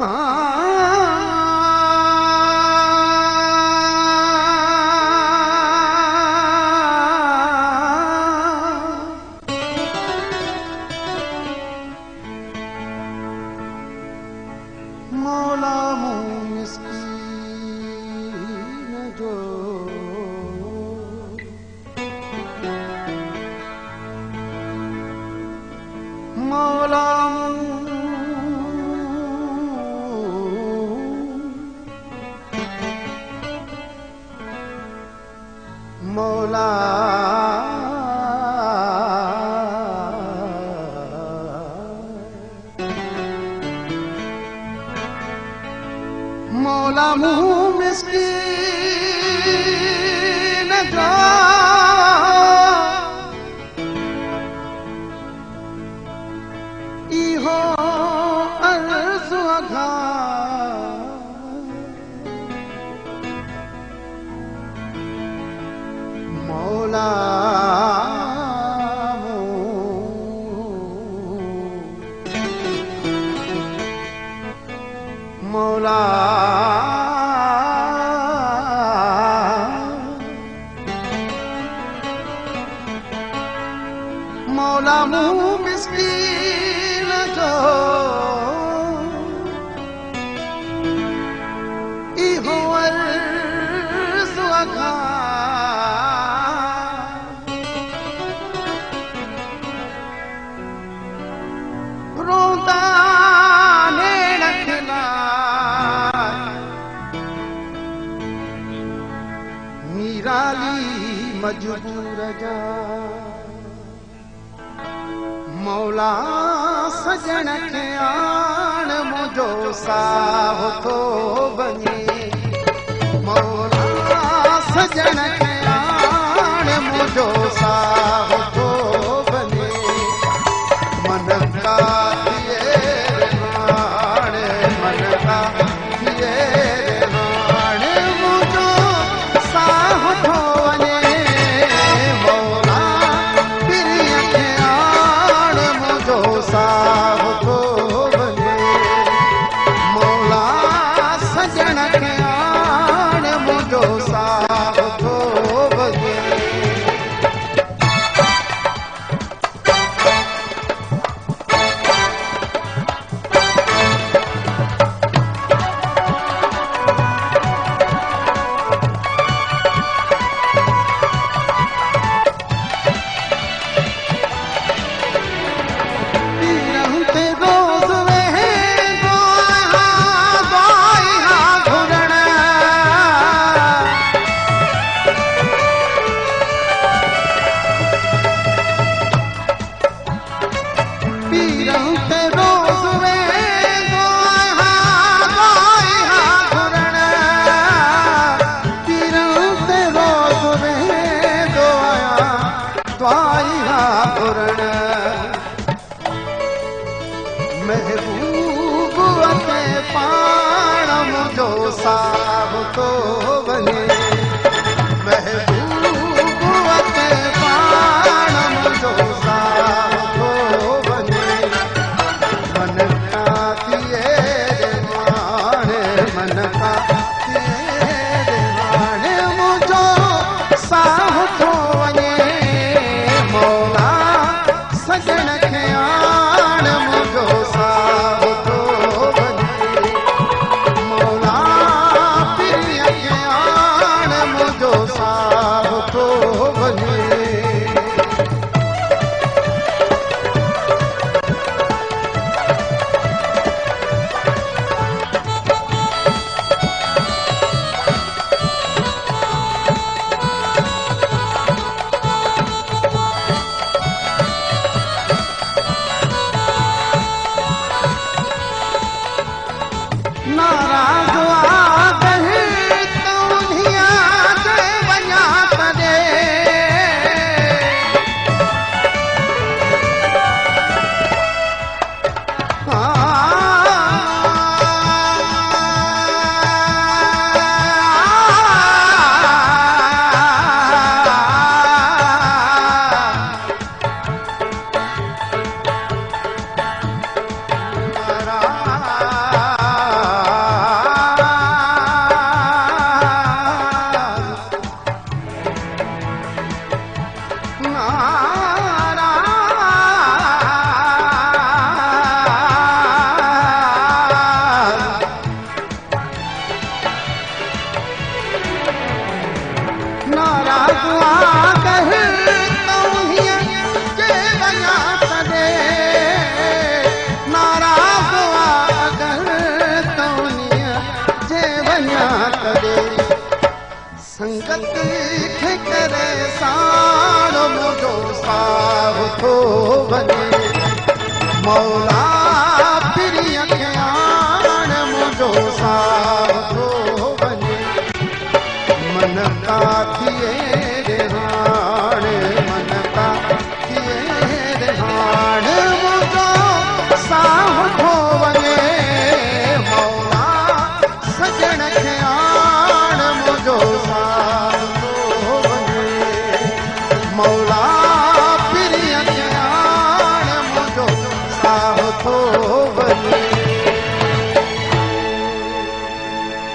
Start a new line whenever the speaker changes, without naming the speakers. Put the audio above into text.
मौला मुँह मिस्कीन जो मौला मौला मौला मुँह मिस्कीन जो इहो अर्ज़ अघा मौला मौला मौला मुँह मिस्कीन जो इहो अर्ज़ अघा रोंदा नेण खिलाए मीराली मजबूर जा मौला सजण खे आण मुंहिंजो साह थो बञे मौला सजण खे आण मुंहिंजो साह थो बञे मन का थिए हाण मन का थिए हाण मुंहिंजो साह थो वञे मौला पिरीअ खे आण मुंहिंजो साह थो वञे मौला सजण खे आण मुंहिंजो साह थो वञे महबूब के पाण मुंहिंजो साह थो वञे महबूब के पाण मुंहिंजो साह थो वञे मन का थिए हाण मन का थिए हाण मुंहिंजो साह थो वञे मौला हाँ